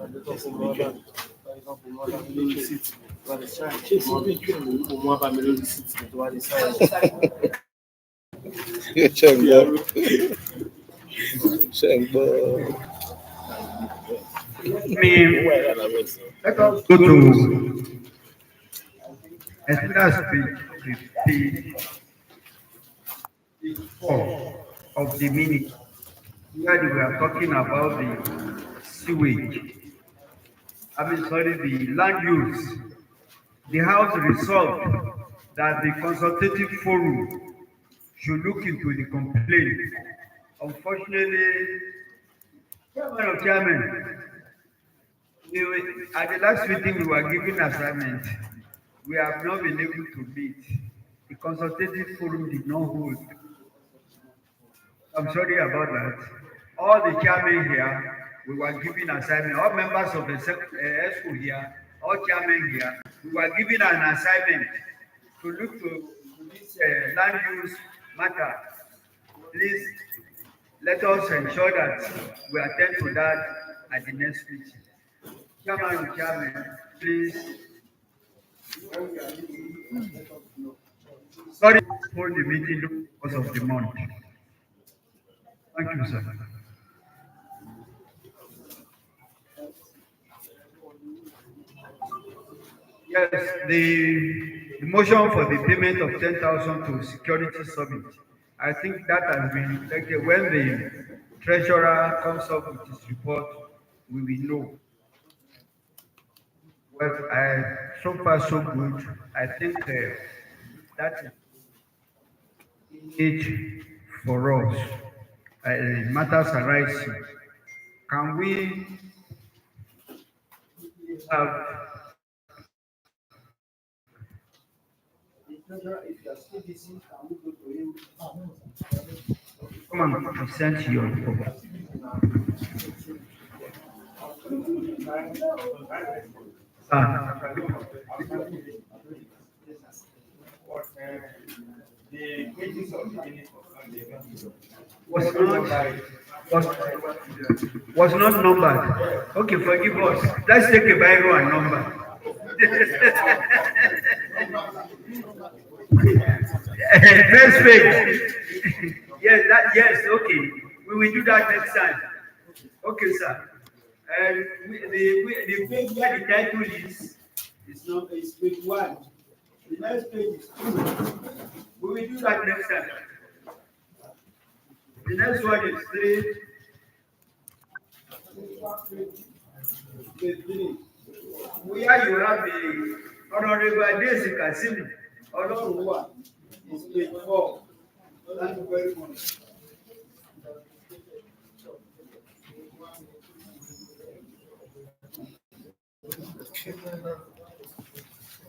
Let us go to Exodus page 4 of the minute, where we are talking about the sewage. Sorry, the land use. The House resolved that the consultative forum should look into the complaint. Unfortunately, Chairman, at the last meeting we were given assignment. We have not been able to meet. The consultative forum did not hold. I'm sorry about that. All the chairmen here, we were given assignment. All members of the ESCO here, all chairmen here, we were given an assignment to look to this land use matter. Please let us ensure that we attend to that at the next meeting. Chairman, please. Sorry for the meeting because of the month. Thank you, sir. Yes, the motion for the payment of 10,000 to Security Summit. I think that has been reflected. When the treasurer comes up with his report, we will know. Well, so far so good. I think that is it for us. Matters arising. Can we have come and present your report? The pages of the minute was not numbered. Okay, forgive us. Let's take a biro and number. First page. Yes, okay. We will do that next time. Okay, sir. The page where the title is page 1. The next page is 2. We will do that next time. The next one is 3. Where you have the Honorable Adesi Kassim, Honorable is page 4. Thank you very much.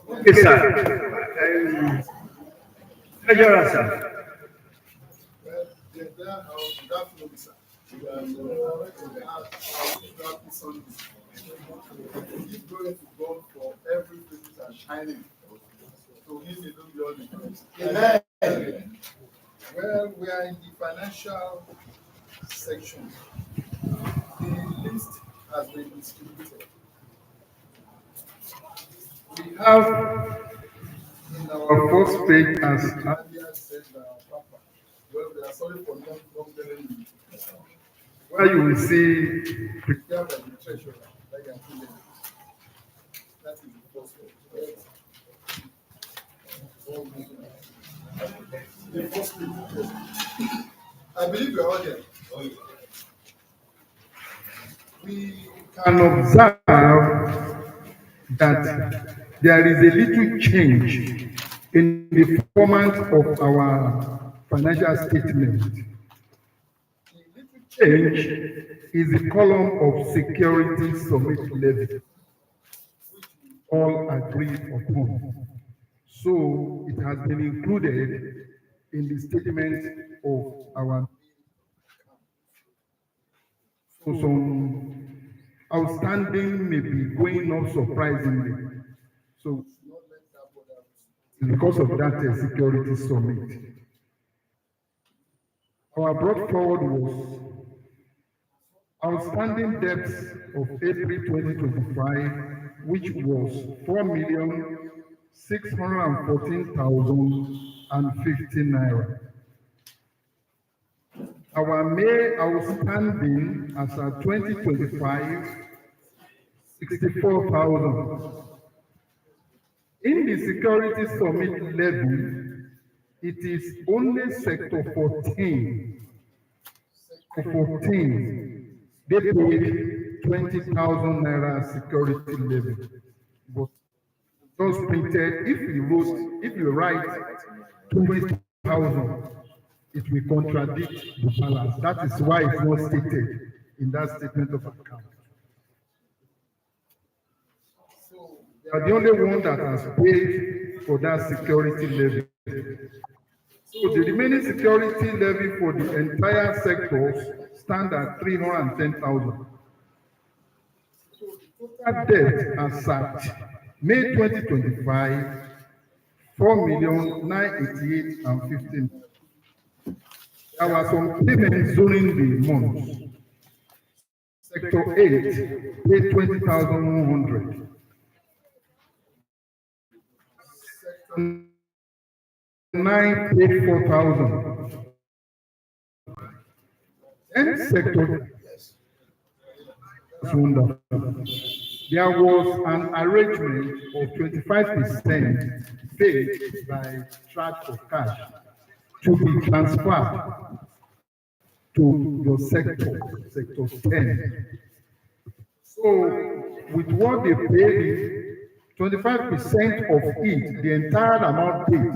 Okay, sir. Treasurer, sir. Well, he's going to go for everything that's shining. So he's going to do all the things. Well, we are in the financial section. The list has been distributed. We have in our first page, as Andia said, Papa, well, we are sorry for not telling you. Where you will see prepared by the treasurer, like I told you. That is the first page. The first page. I believe we are all there. We can observe that there is a little change in the format of our financial statement. The little change is the column of security summit levy, which we all agree upon. So it has been included in the statement of our. So some outstanding may be going up surprisingly. So because of that security summit, our brought forward was Outstanding debts of April 2025, which was 4,614,050 naira. Our May outstanding as at 2025, 64,000. In the security summit levy, it is only sector 14. They paid 20,000 naira security levy. But just printed, if you write 20,000, it will contradict the balance. That is why it's not stated in that statement of account. So they are the only one that has paid for that security levy. So the remaining security levy for the entire sectors stand at 310,000. So the total debt as at May 2025, 4,988,015. There were some payments during the month. Sector 8 paid 20,100. Sector 9 paid 4,000. And sector that's wonderful. There was an arrangement of 25% paid by charge of cash to be transferred to your sector 10. So with what they paid, 25% of it, the entire amount paid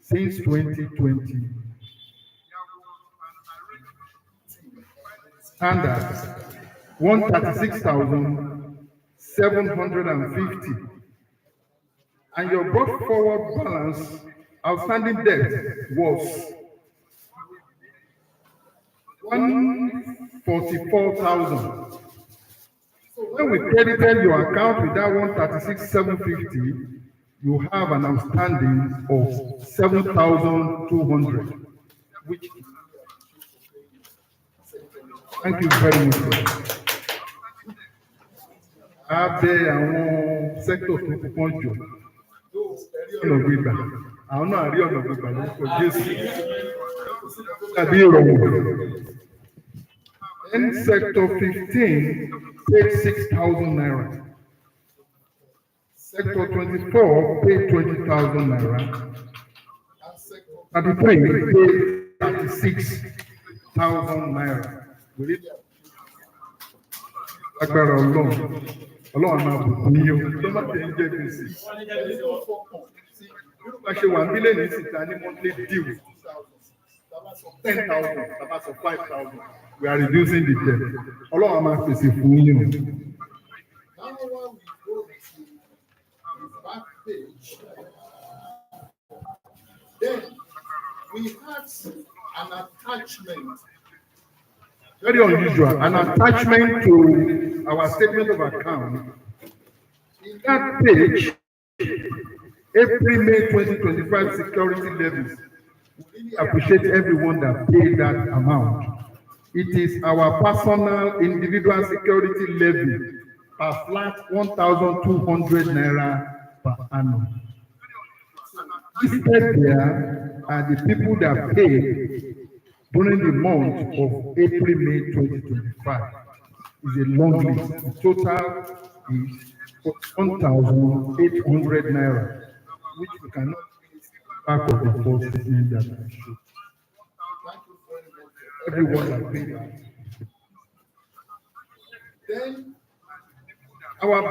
since 2020. Standards 136,750. And your brought forward balance outstanding debt was 144,000. So when we credited your account with that 136,750, you have an outstanding of 7,200, which thank you very much. Abẹ àwọn sectors tó kọ́kọ́ jọ ọ̀nà gbígbà àwọn náà rí ọ̀nà gbígbà lórúkọ Jésù tàbí ìrọ̀rùn. Then sector 15 paid 6,000 naira. Sector 24 paid 20,000 naira. And sector 33 paid 36,000 naira. Agbára Ọlọ́run máa bùkún yín o, tó má tẹ̀ ń jẹ́ gbèsè. Yorùbá ṣe wà nílé ní síta ní monthly due 10,000, tàbá sọ 5,000. We are reducing the debt. Ọlọ́run máa pèsè fún yín o. Now when we go to the back page, then we have an attachment. Very unusual, an attachment to our statement of account. In that page, April, May 2025 security levies. We really appreciate everyone that paid that amount. It is our personal individual security levy per flat 1,200 naira per annum. Listed there are the people that paid during the month of April, May 2025. It's a long list. The total is 1,800 naira, which we cannot back of the first statement that I showed. Thank you very much for everyone that paid that. Then our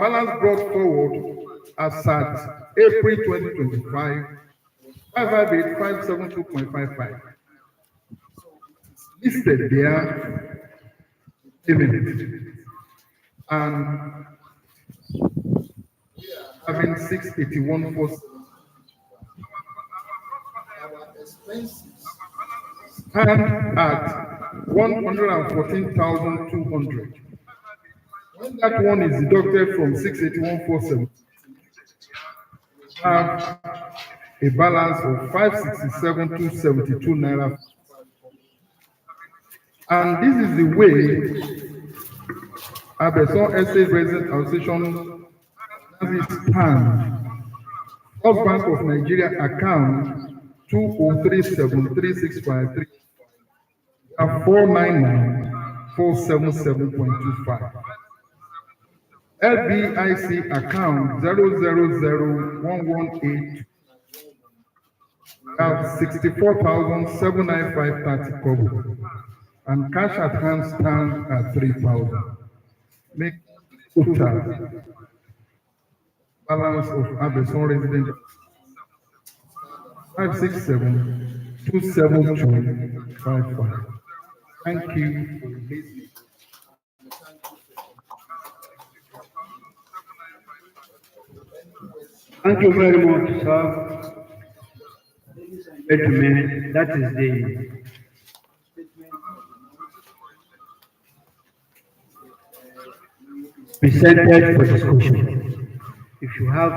balance brought forward as at April 2025. 558,572.55. Listed there, payment, and having 681,470. Our expenses stand at 114,200. When that one is deducted from 681,470, we have a balance of 567,272 naira. And this is the way Abeson Estate Resident Association as it stands. First Bank of Nigeria account 2037365 499,477.25. LBIC account 0001182 have 64,795.30 kobo, and cash at hand stands at 3,000. Make total balance of Abeson resident 567,272.55. Thank you for listening. Thank you very much, sir. Gentlemen, that is the presented for discussion. If you have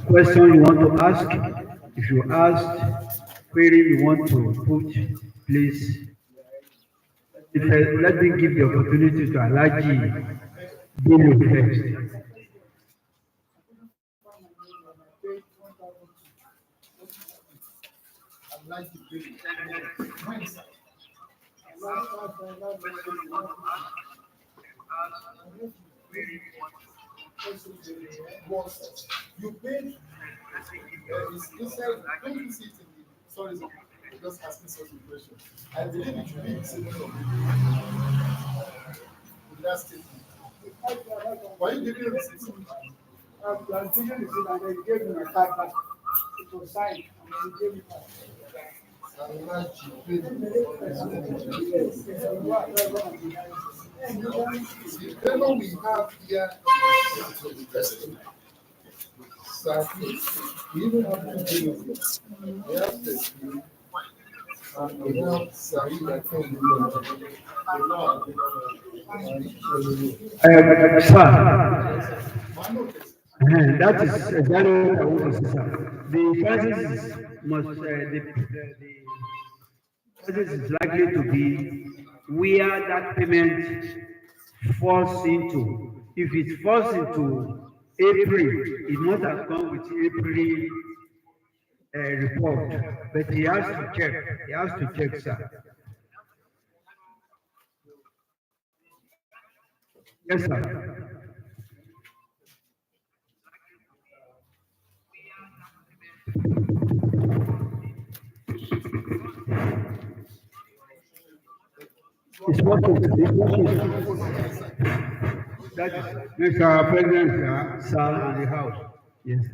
question you want to ask, if you asked query you want to put, please let me give the opportunity to Alhaji Bello first. You paid. Don't you see it in the sorry, just asking such a question. I believe it should be the same of that statement. Why you giving receipt? I'm giving the receipt and they gave me my card back. It was signed and they gave me back. The demo we have here we even have two demos. We have the and we have Sari that can do That is exactly what I want to say, sir. The prices must the prices is likely to be where that payment falls into. If it falls into April, it must have come with April report, but he has to check. He has to check, sir. Yes, sir. It's working. That is Mr. President, sir, in the house. Yes.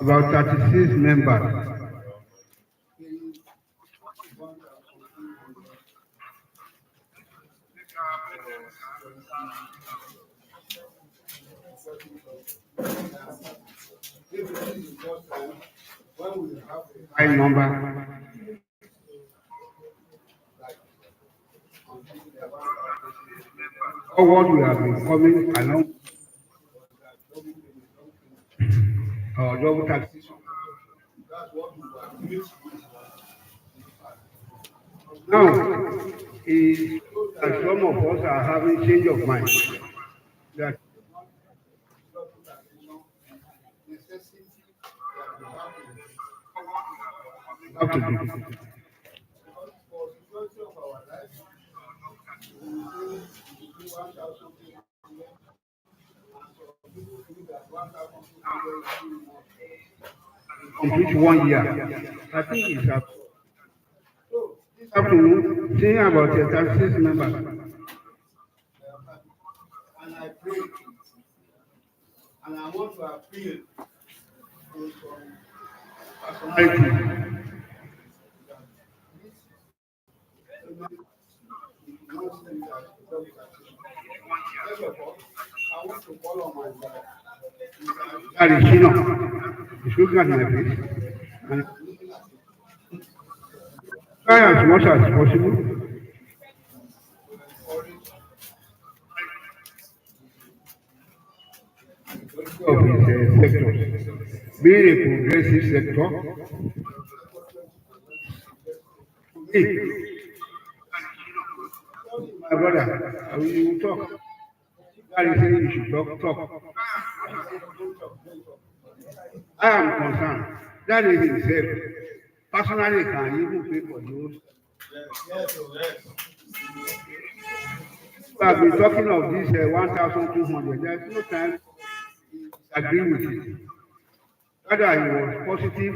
About 36 members. High number. All what we have been coming along double taxation. Now, is that some of us are having change of mind. That have to do. Complete 1 year. I think it's up. This afternoon, saying about the 36 members. And I pray and I want to appeal to some personality. I want to call on my brother. That is Shino. He's looking at my face. And try as much as possible. sectors, being a progressive sector. Hey, my brother, you will talk. That is saying you should talk. I am concerned. That is himself. Personally, can even pay for those. We have been talking of this 1,200. There's no time to agree with it. Rather, he was positive.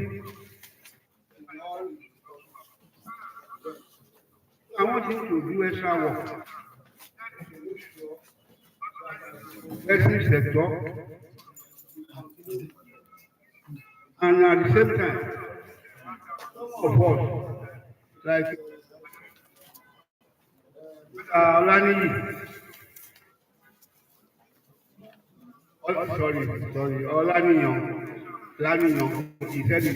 I want him to do extra work. Every sector, and at the same time, of us, like Olani, sorry, Olaniyan, he said it.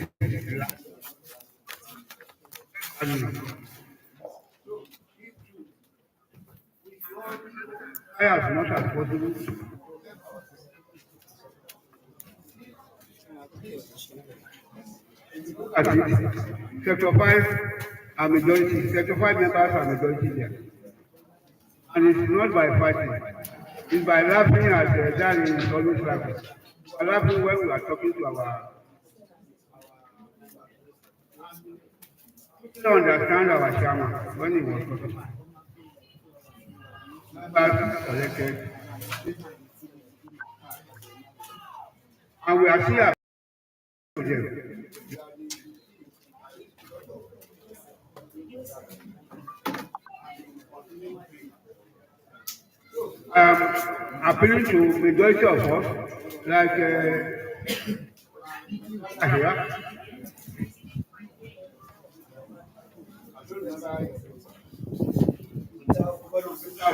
Try as much as possible. At it, Sector 5 are majority, Sector 5 members are majority there. And it's not by fighting, it's by laughing as Danny is always laughing. We're laughing when we are talking to our. We don't understand our chairman when he was talking. Members collected. And we are still to them. Appealing to majority of us, like AERA,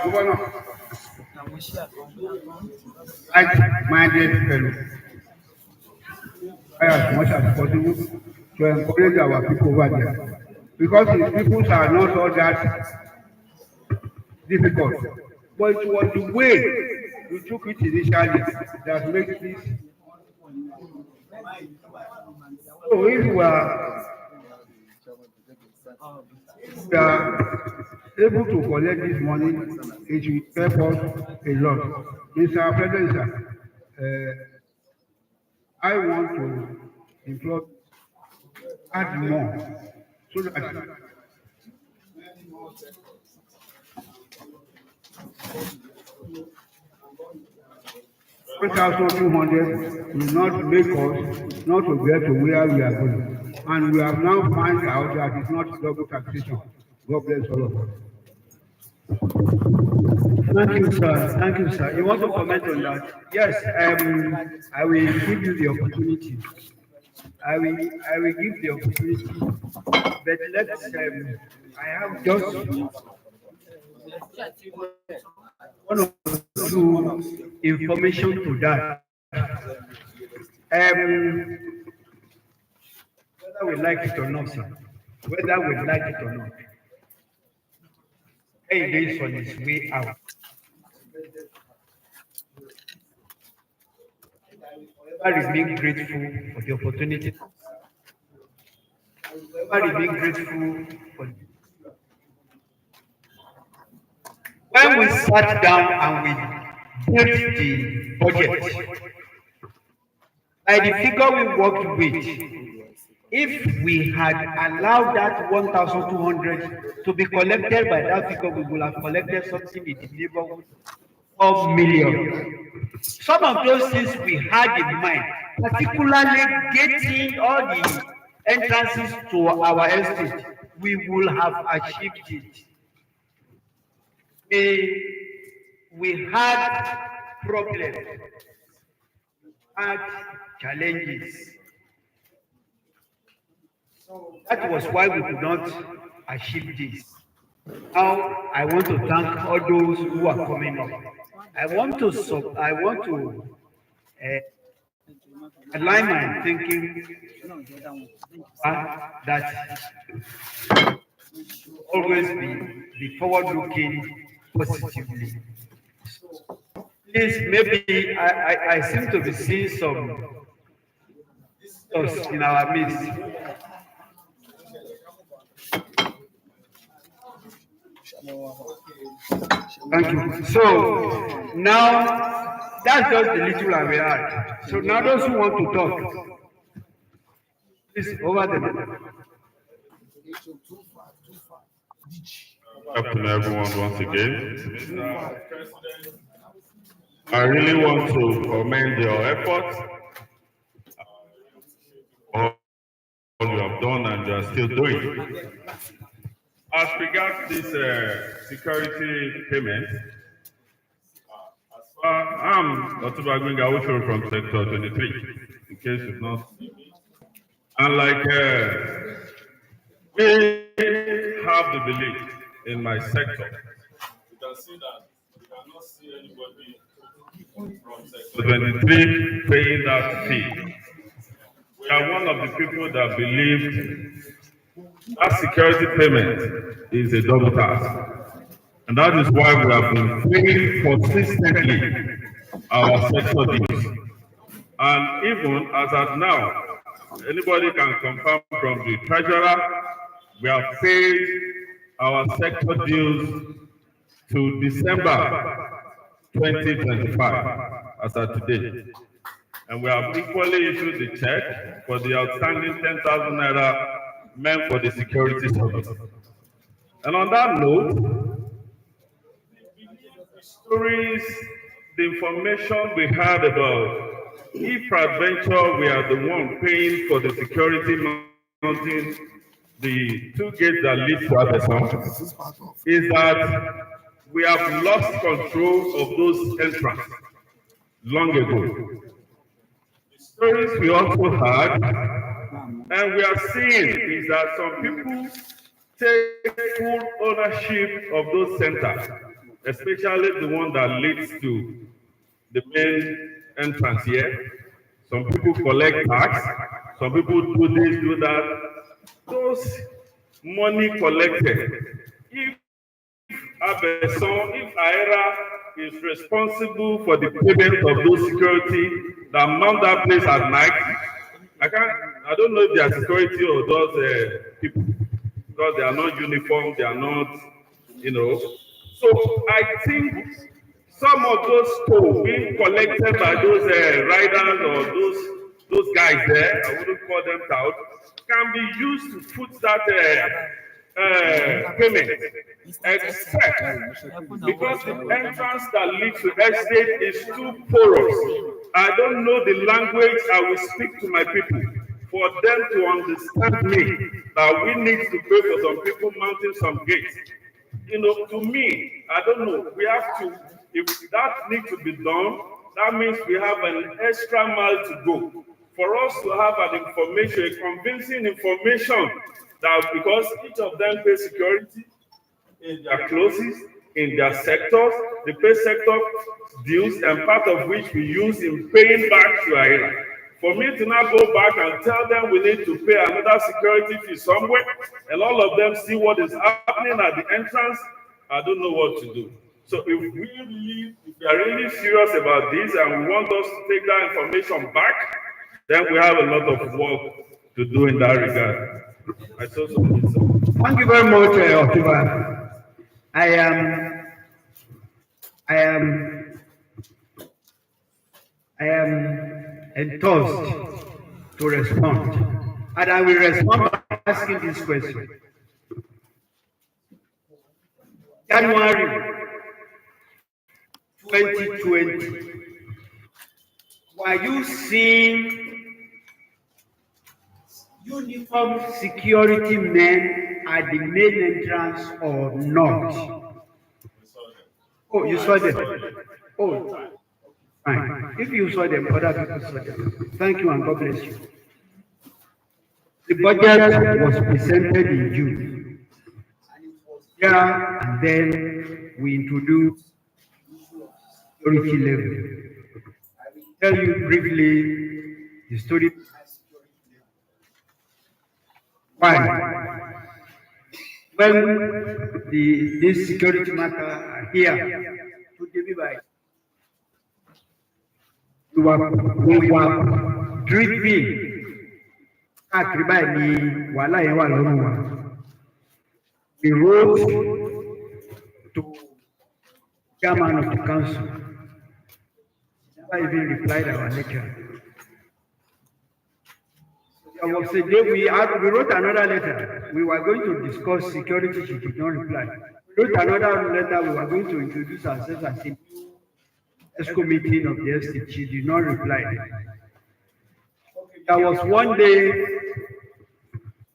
Governor, like-minded fellow, try as much as possible to encourage our people over there, because his people are not all that difficult. But it was the way we took it initially that makes this. So if we are able to collect this money, it will help us a lot. Mr. President, sir, I want to implore add more so that 1,200 will not make us not to get to where we are going. And we have now found out that it's not double taxation. God bless all of us. Thank you, sir. Thank you, sir. You want to comment on that? Yes, I will give you the opportunity. I will give the opportunity. But let's, I have just one or two information to that. Whether we like it or not, sir. Whether we like it or not. It is on its way out. I remain grateful for the opportunity. I remain grateful for when we sat down and we built the budget. By the figure we worked with, if we had allowed that 1,200 to be collected by that figure, we would have collected something in the neighborhood of millions. Some of those things we had in mind, particularly getting all the entrances to our estate, we will have achieved it. We had problems, had challenges. That was why we could not achieve this. Now, I want to thank all those who are coming up. I want to align my thinking that always be forward-looking positively. Please, maybe I seem to be seeing some visitors in our midst. Thank you. So now that's just the little I will add. So now those who want to talk, please over them. Good afternoon, everyone, once again. Mr. President, I really want to commend your efforts, all you have done and you are still doing. As regards this security payment, I'm Otuba Gawushoro from Sector 23, in case you've not seen me. And we have the belief in my sector. You can see that you cannot see anybody from Sector 23 paying that fee. We are one of the people that believe that security payment is a double tax. And that is why we have been paying consistently our sector dues. And even as at now, anybody can confirm from the treasurer, we have paid our sector dues to December 2025 as of today. And we have equally issued the check for the outstanding 10,000 naira meant for the security service. And on that note, the stories, the information we had about if peradventure we are the one paying for the security mounting the two gates that lead to Abesan, is that we have lost control of those entrances long ago. The stories we also had, and we are seeing, is that some people take full ownership of those centers, especially the one that leads to the main entrance here. Some people collect tax, some people do this, do that. Those money collected, if if AERA is responsible for the payment of those security that mount that place at night, I don't know if they are security or those people, because they are not uniform, they are not, So I think some of those tolls being collected by those riders or those guys there, I wouldn't call them tout, can be used to foot that payment, except because the entrance that leads to estate is too porous. I don't know the language I will speak to my people for them to understand me that we need to pay for some people mounting some gates. To me, I don't know. We have to, if that needs to be done, that means we have an extra mile to go for us to have an information, a convincing information that because each of them pay security in their closes, in their sectors, they pay sector dues, and part of which we use in paying back to AERA. For me to now go back and tell them we need to pay another security fee somewhere, and all of them see what is happening at the entrance, I don't know what to do. So if we are really serious about this and we want us to take that information back, then we have a lot of work to do in that regard. I saw something. Thank you very much, Otuba. I am enthused to respond, and I will respond by asking this question. January 2020, were you seeing uniform security men at the main entrance or not? Oh, you saw them. Oh, fine. If you saw them, other people saw them. Thank you and God bless you. The budget was presented in June. Yeah, and then we introduced security level. I will tell you briefly the story. Why? When this security matter here to deliver, we were dripping. Káàkiri báyìí ni wàhálà yẹn wà lọ́rùn wa. We wrote to chairman of the council. Never even replied our letter. There was a day we wrote another letter. We were going to discuss security. She did not reply. We wrote another letter. We were going to introduce ourselves as a ESCO meeting of the estate. She did not reply. There was one day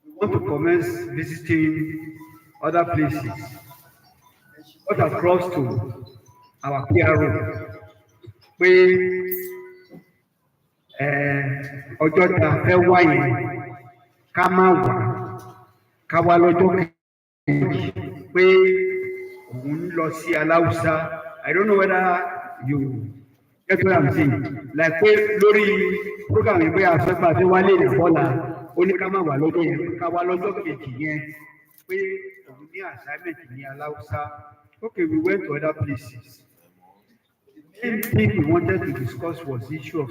we want to commence visiting other places. She got across to our PRO. Ọjọ́ tá a fẹ́ wá yẹn ká má wá ká wá lọ́jọ́ kejì pé òun ń lọ sí Aláùsá. I don't know whether you get what I'm saying. Like pé lórí program yìí pé àfẹ́fà tí wálé ní bọ́lá ó ní ká má wá lọ́jọ́ yẹn ká wá lọ́jọ́ kejì yẹn pé òun ní assignment ní Aláùsá. Okay, we went to other places. The main thing we wanted to discuss was the issue of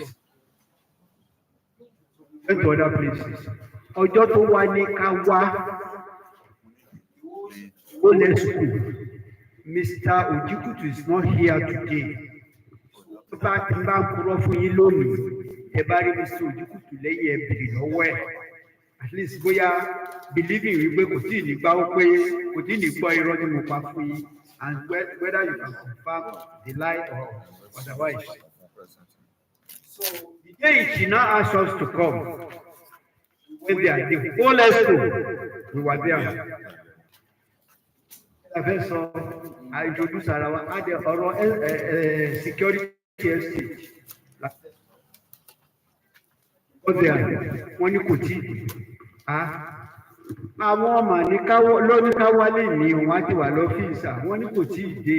went to other places. Ọjọ́ tó wá ní ká wá ó lè school. Mr. Ojikutu is not here today. Tó bá ti bá ń kúrọ́ fún yín lónìí, ẹ bá rí Mr. Ojikutu lẹ́yìn ẹ bèrè lọ́wọ́ ẹ̀. At least bóyá believing wípé kò tí ì ní gbá ó pé kò tí ì ní gbọ́ irọ́ ni mo pa fún yín, and whether you can confirm the lie or otherwise. So the day she now asked us to come, we went there. The whole school, we were there. Professor, I introduced her at the security estate. Go there. When you could see, àwọn ọmọ ní káwọ́ lóní káwálé ní òun á ti wà lọ́fíìsì àwọn ní kò tí ì dé.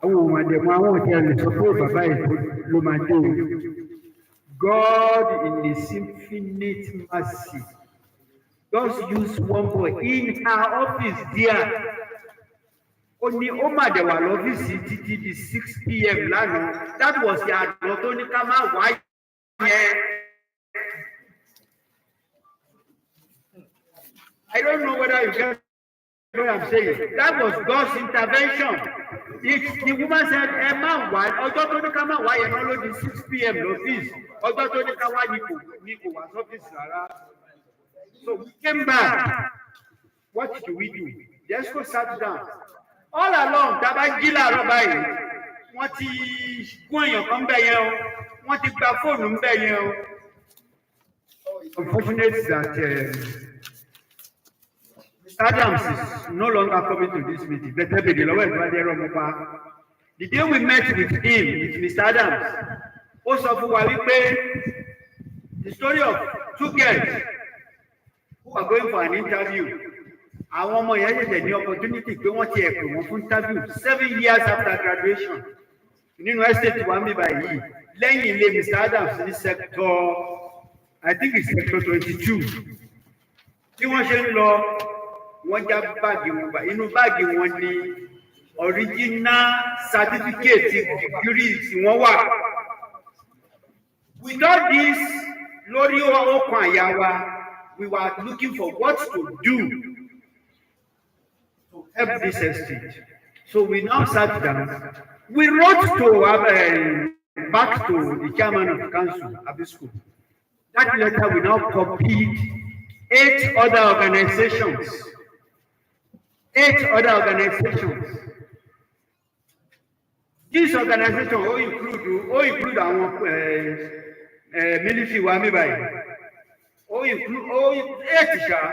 Àwọn ọmọ àdẹ̀mọ́ àwọn òtí ẹ̀lẹ́ sọ pé bàbá ètò ló máa dé o. God in His infinite mercy just use one boy in her office there. Ó ní ó mà dẹ̀ wà lọ́fíìsì títí di 6 p.m. lánàá. That was the àdúrà tó ní ká má wá yẹn. I don't know whether you get what I'm saying. That was God's intervention. The woman said, Emma, why? Ọjọ́ tó ní ká má wá yẹn náà ló di 6 p.m. l'office. Ọjọ́ tó ní ká wá ní kò wá sọ́fíìsì rárá. So we came back. What do we do? The ESCO sat down. All along, tábà jí làárọ̀ báyìí, wọ́n ti gún èèyàn kan bẹ̀ yẹn o. Wọ́n ti gba fóònù bẹ̀ yẹn o. Unfortunate that Adams is no longer coming to this meeting. The day we met with him, with Mr. Adams, also for the story of 2 girls who are going for an interview. Àwọn ọmọ yẹn ṣẹ̀ṣẹ̀ ní opportunity pé wọ́n ti ẹ̀pẹ̀ wọn fún interview 7 years after graduation. Nínú estate wa mi báyìí, lẹ́yìn ilé Mr. Adams ní sector, I think it's sector 22. Bí wọ́n ṣe ń lọ, wọ́n já báàgì wọn bá inú báàgì wọn ní original certificate degree tí wọ́n wà. Without this lórí ọkàn àyà wa, we were looking for what to do to help this estate. So we now sat down. We wrote to back to the chairman of the council, Abisco. That letter we now copied 8 other organizations. 8 other organizations. This organization all include our military wa mi báyìí. All include 8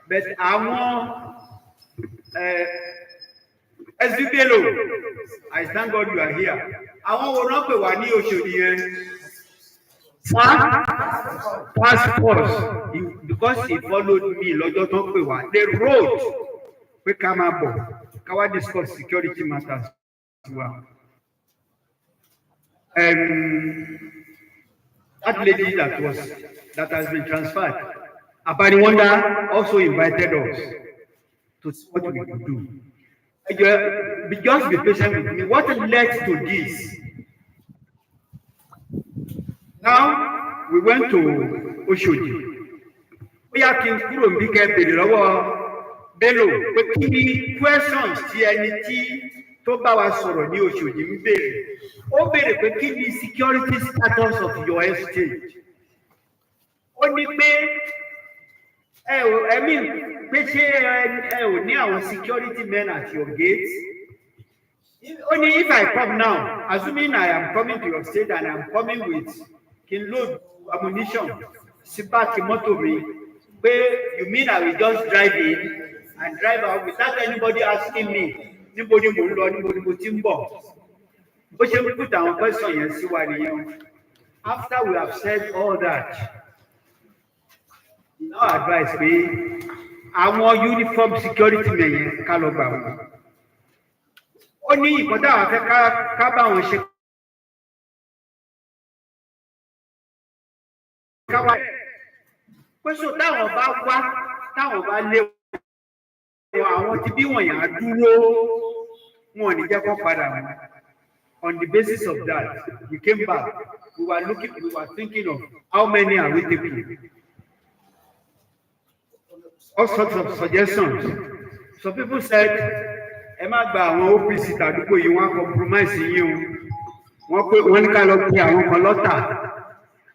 but our SVPLO. I thank God you are here. Àwọn wo rán pè wá ní Òṣòdì yẹn. Task force because he followed me lọ́jọ́ tó pè wá. They wrote pé ká máa bọ̀ ká wá discuss security matters wa. That lady that has been transferred, Abaniwanda also invited us to see what we could do. Just be patient with me. What led to this we went to Oshodi. We are kí n kúrò níbi kẹ́ bèrè lọ́wọ́ Bello pé kí ni questions tí ẹni tí tó bá wa sọ̀rọ̀ ní Oshodi ń béèrè. Ó béèrè pé kí ni security status of your estate. Ó ní pé ẹ̀mí pé ṣé ẹ ò ní àwọn security men at your gate. Only if I come now, assuming I am coming to your state and I am coming with kin load ammunition, sipati motor me, you mean I will just drive in and drive out without anybody asking me, anybody mo lọ, anybody mo ti ń bọ̀. Bó ṣe ń put àwọn question yẹn sí wa nìyẹn. After we have said all that, now advice pé àwọn uniform security men yẹn ká lọ gbà wọn. Ó ní ìkan táwọn fẹ́ ká bá wọn ṣe káwá pé so táwọn bá lé àwọn tí bí wọ̀nyí á dúró wọn ò ní jẹ́ kó padà wọn. On the basis of that, we came back. We were thinking of how many are we taking? All sorts of suggestions. Some people said, ẹ má gba àwọn OPC tàdúgbò yìí wọ́n compromise yín o. Wọ́n ní ká lọ pe àwọn kan lọ́tà.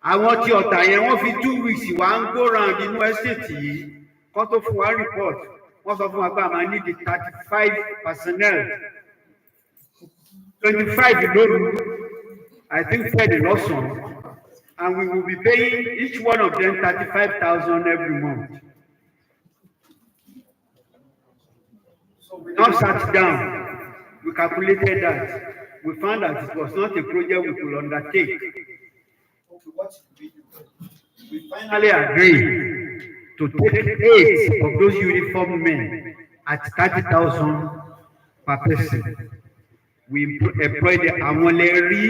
Àwọn tí ọ̀tà yẹn wọ́n fi 2 weeks wá ń go round inú estate yìí. Kọ́ tó fún wa report. Wọ́n sọ fún wa pé a máa need 35 personnel. 25 lóru, I think 30 lọ́sàn-án. And we will be paying each one of them 35,000 every month. We now sat down, we calculated that. We found that it was not a project we could undertake. Okay, what should we do? We finally agreed to take 8 of those uniformed men at 30,000 per person. We employed the Amoleri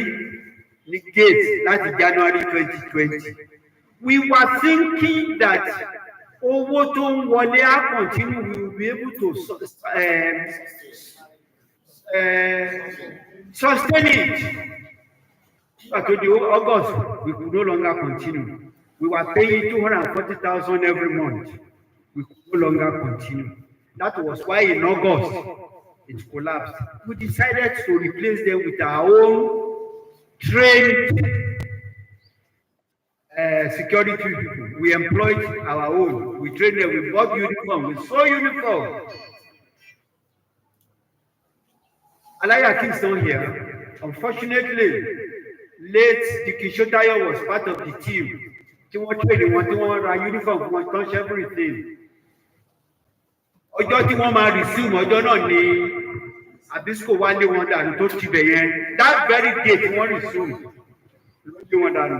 gate that's January 2020. We were thinking that owó tó ń wọlé á continue, we will be able to sustain it. But to the August, we could no longer continue. We were paying 240,000 every month. We could no longer continue. That was why in August it collapsed. We decided to replace them with our own trained security people. We employed our own. We trained them. We bought uniform. We saw uniform. Alaya Kingston here. Unfortunately, late Diki Shotayo was part of the team. They were training. They want a uniform. They touch everything. Ọjọ́ tí wọ́n máa resume ọjọ́ náà ni Abisco wálé wọn dànù tó ti bẹ̀ yẹn. That very day tí wọ́n resume ló gbé wọn dànù.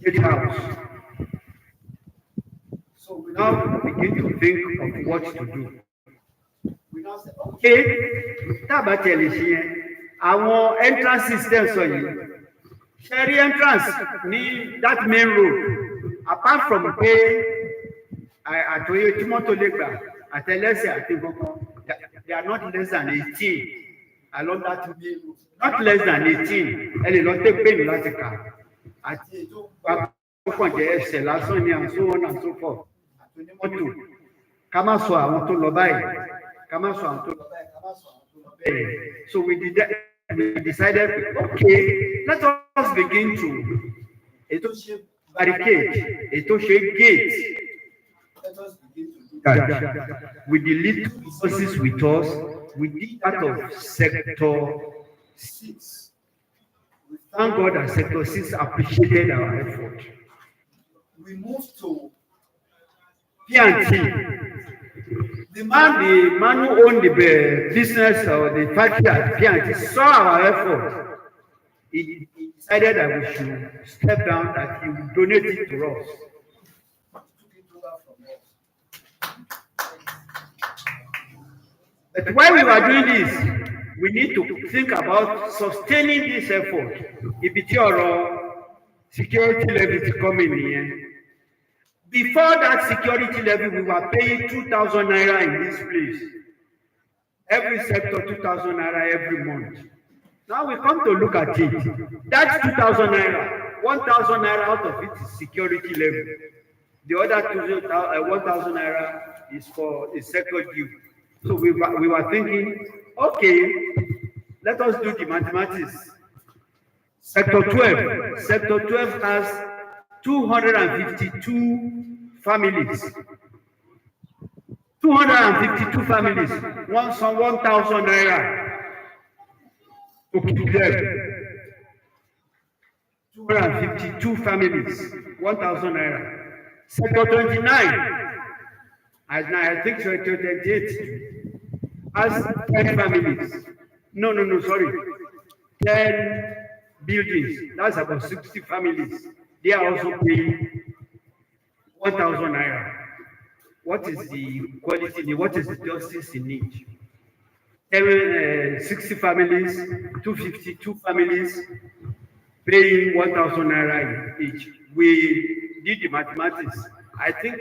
Get house. So we now begin to think of what to do. We now say, okay, tábà tẹ̀lé ṣe yẹn, àwọn entrance system sọ yìí, ṣẹ́rí entrance ní that main road, apart from pay àtòyè tí mọ́tò lè gbà àtẹlẹsẹ̀ àti gbogbo, they are not less than 18 along that main road. Not less than 18, ẹ lè lọ tẹ́ pé mi láti kà. Àti ètò àpapọ̀ jẹ́ ẹsẹ̀ lásán ni and so on and so forth. Àtònímọ́tò ká má sọ àwọn tó lọ báyìí, ká má sọ àwọn tó lọ báyìí, ká má sọ àwọn tó lọ bẹ́ẹ̀. So we decided, okay, let us begin to ètò ṣe barricade, ètò ṣe gate. Let us begin to do that. With the little resources with us, we did that of Sector 6. We thank God that Sector 6 appreciated our effort. We moved to P&T. The man who owned the business or the factory at P&T saw our effort. He decided that we should step down, that he would donate it to us. But while we were doing this, we need to think about sustaining this effort. Ibi tí ọ̀rọ̀ security levy is coming here. Before that security levy, we were paying 2,000 naira in this place. Every sector 2,000 naira every month. Now we come to look at it. That 2,000 naira, 1,000 naira out of it is security level. The other 1,000 naira is for the sector due. So we were thinking, okay, let us do the mathematics. Sector 12 has 252 families. 252 families. One son 1,000 naira. To keep them. 252 families, 1,000 naira. Sector 29, I think sector 28 has 10 families. No, sorry. 10 buildings. That's about 60 families. They are also paying 1,000 naira. What is the quality? What is the justice in it? 60 families, 252 families, paying 1,000 naira each. We did the mathematics. I think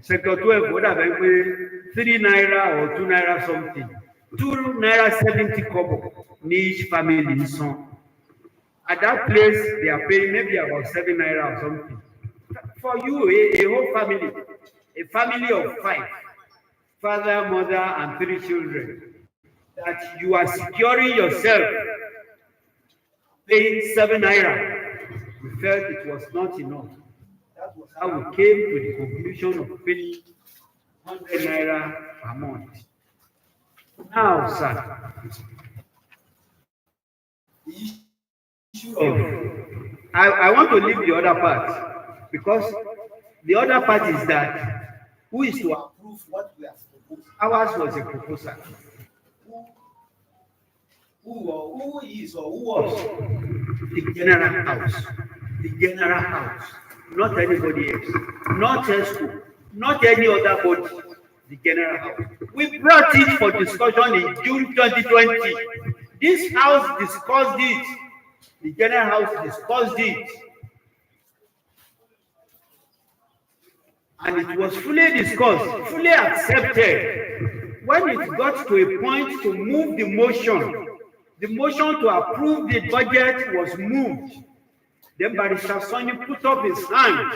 sector 12 would have been 3 naira or 2 naira something. 2 naira 70 kobo each family. So at that place, they are paying maybe about 7 naira or something. For you, a whole family, a family of 5, father, mother, and 3 children, that you are securing yourself, paying 7 naira. We felt it was not enough. That was how we came to the conclusion of paying 100 naira per month. Now, sir, the issue of I want to leave the other part, because the other part is that who is to approve what we have proposed? Ours was a proposal. Who is or who was the general house? The general house, not anybody else, not ESCO, not any other body. The general house. We brought it for discussion in June 2020. This house discussed it. The general house discussed it. And it was fully discussed, fully accepted. When it got to a point to move the motion to approve the budget was moved. Then Barrister Sonny put up his hand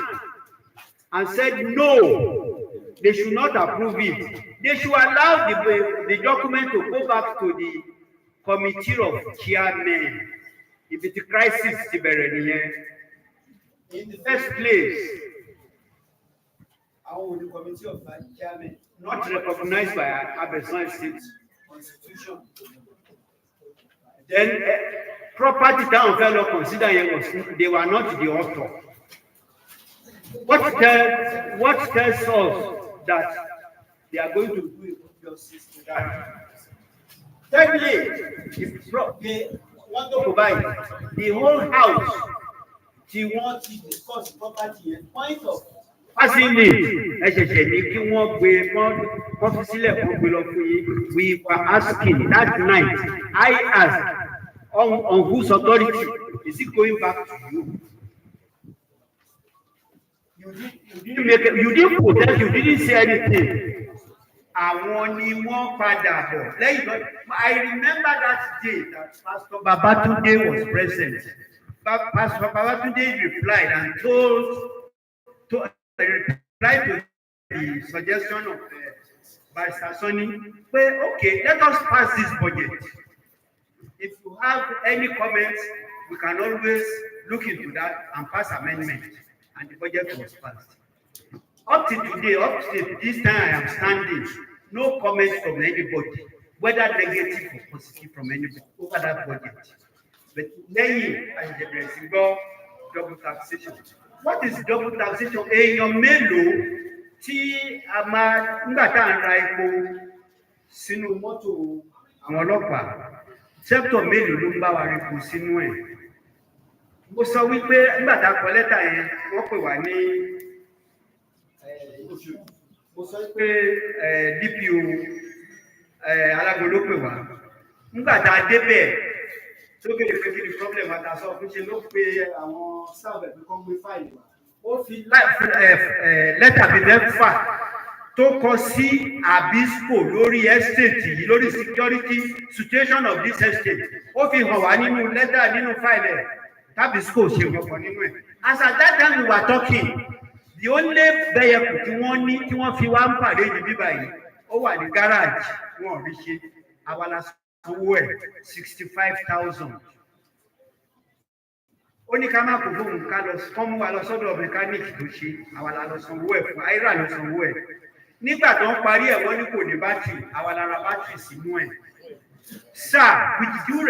and said, no, they should not approve it. They should allow the document to go back to the committee of chairmen. If it's a crisis, in the first place, the committee of chairmen, not recognized by Abesan State Constitution. Then property town fellow consider they were not the author. What tells us that they are going to do justice to that? Thirdly, if they want to provide the whole house, they want to discuss property and point of passing it. We were asking that night. I asked on whose authority is it going back to you? You didn't protest. You didn't say anything. I remember that day that Pastor Babatunde was present. Pastor Babatunde replied and replied to the suggestion of Barrister Sonny, well, okay, let us pass this budget. If you have any comments, we can always look into that and pass amendment. And the budget was passed. Up to today, up to this time I am standing, no comments from anybody, whether negative or positive from anybody over that budget. But then, as the president, double taxation. What is double taxation? Èèyàn mélòó tí a máa nígbà tá à ń ra epo sínú mọ́tò àwọn ọlọ́pàá, sẹ́kítọ̀ mélòó ló ń bá wa repo sínú ẹ̀? Mo sọ wípé nígbà tá a kọ lẹ́tà yẹn, wọ́n pè wá ní mo sọ pé DPO Alágo ló pè wá. Nígbà tá a débẹ̀ tó béèrè pé kí ni problem wa ta sọ fún ṣe ló pe àwọn sáàbẹ̀ tó kọ́ gbé fáìlì wa. Ó fi lẹ́tà bíi mẹ́fà tó kọ sí Abisco lórí estate yìí, lórí security situation of this estate. Ó fi hàn wá nínú lẹ́tà nínú fáìlì ẹ̀. Tabisco ṣe kankan nínú ẹ̀. As at that time we were talking, the only vehicle tí wọ́n ní tí wọ́n fi wá ń pàdé ní bíbá yìí ó wà ní garage wọn ò rí ṣe àwa la sanwó ẹ̀ 65,000. Ó ní ká má kó fóun ká lọ kán mú wa lọ sọ́dọ̀ mẹkáníìkì tó ṣe àwa la lọ sanwó ẹ̀ fún AERA lọ sanwó ẹ̀. Nígbà tó ń parí ẹ̀ wọ́n ní kò ní bátìrì àwa la ra bátìrì sínú ẹ̀. Sir, with due